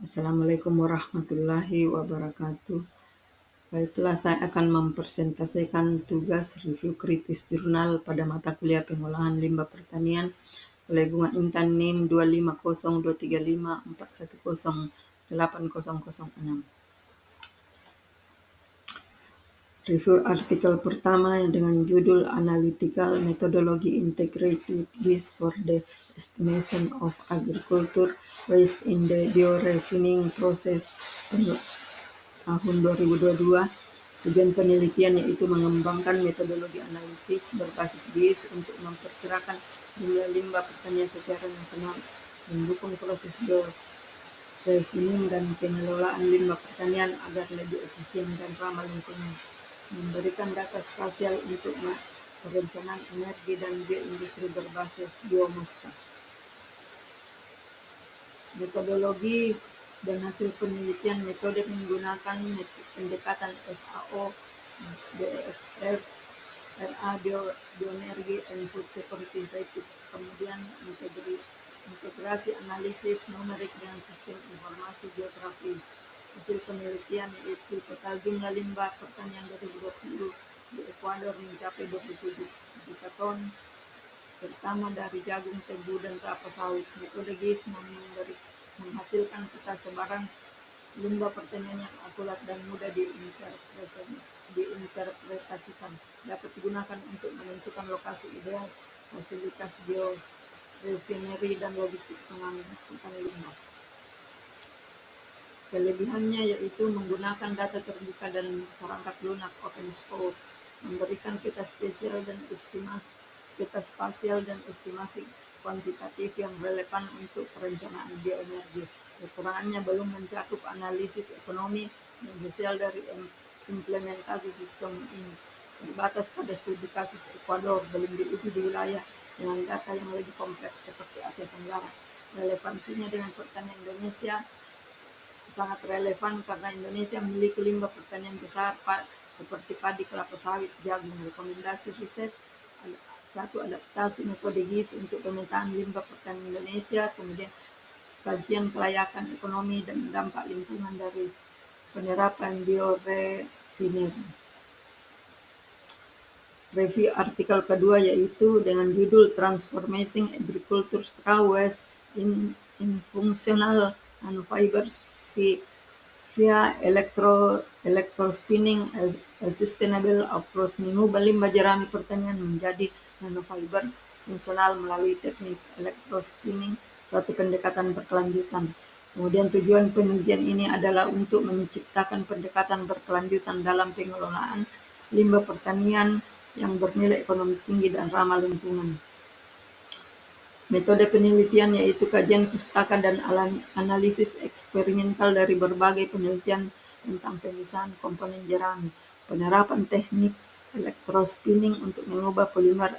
Assalamualaikum warahmatullahi wabarakatuh. Baiklah, saya akan mempresentasikan tugas review kritis jurnal pada mata kuliah pengolahan limbah pertanian oleh Bunga Intan NIM 2502354108006. Review artikel pertama dengan judul Analytical Methodology Integrated GIS for the Estimation of Agriculture Waste in the Biorefining Process tahun 2022. Tujuan penelitian yaitu mengembangkan metodologi analitis berbasis GIS untuk memperkirakan jumlah limbah pertanian secara nasional, mendukung proses biorefining dan pengelolaan limbah pertanian agar lebih efisien dan ramah lingkungan, memberikan data spasial untuk perencanaan energi dan bioindustri berbasis biomasa. Metodologi dan hasil penelitian metode menggunakan pendekatan FAO, BFF, RA, bioenergi, and food security rapid. Kemudian integrasi analisis numerik dengan sistem informasi geografis. Hasil penelitian yaitu total jumlah limbah pertanian 2020 di Ekuador mencapai 27 juta ton, terutama dari jagung, tebu, dan kelapa sawit. Metode GIS menghasilkan peta sebaran limbah pertanian yang akurat dan mudah diinterpretasikan. Dapat digunakan untuk menentukan lokasi ideal, fasilitas biorefinery, dan logistik pengangkutan limbah. Kelebihannya yaitu menggunakan data terbuka dan perangkat lunak open source, memberikan peta spasial dan estimasi kuantitatif yang relevan untuk perencanaan bioenergi. Kekurangannya belum mencakup analisis ekonomi dan sosial dari implementasi sistem ini. Terbatas pada studi kasus Ekuador, belum diuji di wilayah dengan data yang lebih kompleks seperti Asia Tenggara. Relevansinya dengan pertanian Indonesia sangat relevan karena Indonesia memiliki limbah pertanian besar seperti padi, kelapa sawit, jagung. Rekomendasi riset: 1. Adaptasi metode GIS untuk pemetaan limbah pertanian Indonesia, kemudian kajian kelayakan ekonomi dan dampak lingkungan dari penerapan biorefinery. Review artikel kedua yaitu dengan judul Transforming Agriculture Straw Waste in Functional Nanofibers via electrospinning, a sustainable approach. Mengubah limbah jerami pertanian menjadi nanofiber fungsional melalui teknik electrospinning, suatu pendekatan berkelanjutan. Kemudian tujuan penelitian ini adalah untuk menciptakan pendekatan berkelanjutan dalam pengelolaan limbah pertanian yang bernilai ekonomi tinggi dan ramah lingkungan. Metode penelitian yaitu kajian pustaka dan analisis eksperimental dari berbagai penelitian tentang pemisahan komponen jerami, penerapan teknik electrospinning untuk mengubah polimer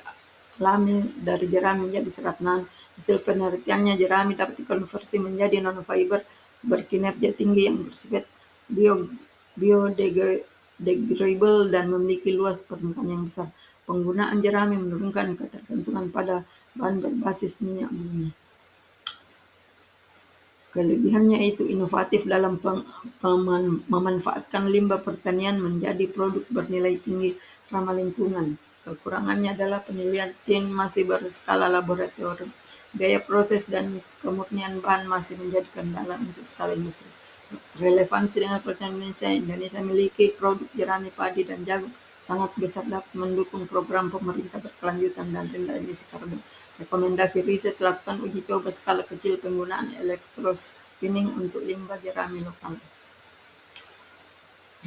alami dari jerami menjadi serat nan. Hasil penelitiannya, jerami dapat dikonversi menjadi nanofiber berkinerja tinggi yang bersifat biodegradable dan memiliki luas permukaan yang besar. Penggunaan jerami menurunkan ketergantungan pada bahan berbasis minyak bumi. Kelebihannya itu inovatif dalam memanfaatkan limbah pertanian menjadi produk bernilai tinggi ramah lingkungan. Kekurangannya adalah penelitian masih berskala laboratorium. Biaya proses dan kemurnian bahan masih menjadi kendala untuk skala industri. Relevansi dengan pertanian Indonesia memiliki produk jerami, padi, dan jagung sangat besar, dapat mendukung program pemerintah berkelanjutan dan rendah emisi karbon. Rekomendasi riset: lakukan uji coba skala kecil penggunaan electrospinning untuk limbah jerami lokal.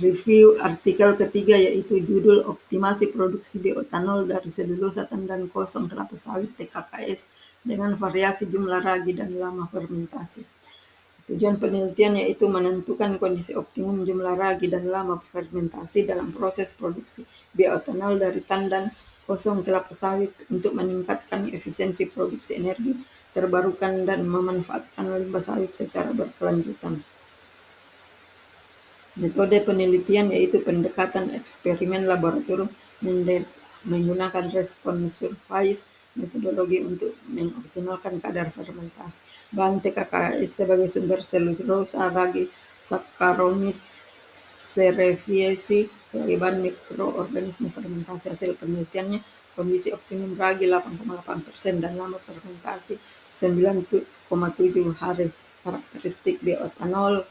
Review artikel ketiga yaitu judul Optimasi Produksi Bioetanol dari Selulosa Tandan Kosong Kelapa Sawit TKKS dengan variasi jumlah ragi dan lama fermentasi. Tujuan penelitian yaitu menentukan kondisi optimum jumlah ragi dan lama fermentasi dalam proses produksi bioetanol dari tandan kosong kelapa sawit untuk meningkatkan efisiensi produksi energi terbarukan dan memanfaatkan limbah sawit secara berkelanjutan. Metode penelitian yaitu pendekatan eksperimen laboratorium menggunakan respons surface metodologi untuk mengoptimalkan kadar fermentasi. Bahan TKKS sebagai sumber selulosa, ragi, Saccharomyces cerevisiae sebagai bahan mikroorganisme fermentasi. Hasil penelitiannya, kondisi optimum ragi 8,8% dan lama fermentasi 9,7 hari. Karakteristik bioetanol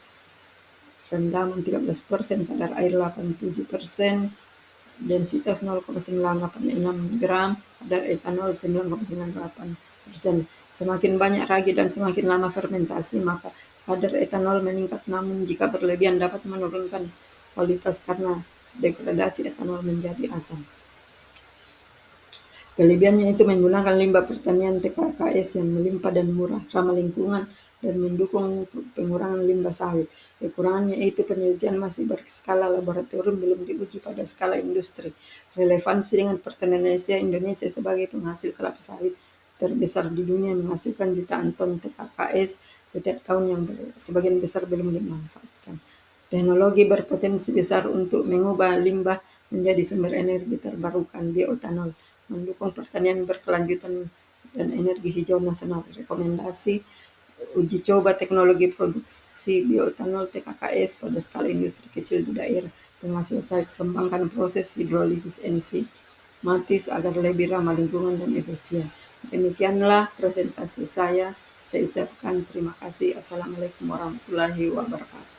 rendaman 13%, kadar air 87%, densitas 0,986 gram, kadar etanol 9,98%. Semakin banyak ragi dan semakin lama fermentasi, maka kadar etanol meningkat, namun jika berlebihan dapat menurunkan kualitas karena degradasi etanol menjadi asam. Kelebihannya itu menggunakan limbah pertanian TKKS yang melimpah dan murah, ramah lingkungan, dan mendukung pengurangan limbah sawit. Kekurangannya itu penelitian masih berskala laboratorium, belum diuji pada skala industri. Relevansi dengan pertanian Indonesia sebagai penghasil kelapa sawit terbesar di dunia menghasilkan jutaan ton TKKS setiap tahun yang sebagian besar belum dimanfaatkan. Teknologi berpotensi besar untuk mengubah limbah menjadi sumber energi terbarukan bioetanol, mendukung pertanian berkelanjutan dan energi hijau nasional. Rekomendasi uji coba teknologi produksi bioetanol TKKS pada skala industri kecil di daerah penghasil sawit. Kembangkan proses hidrolisis enzimatis agar lebih ramah lingkungan dan efisien. Demikianlah presentasi saya. Saya ucapkan terima kasih. Assalamualaikum warahmatullahi wabarakatuh.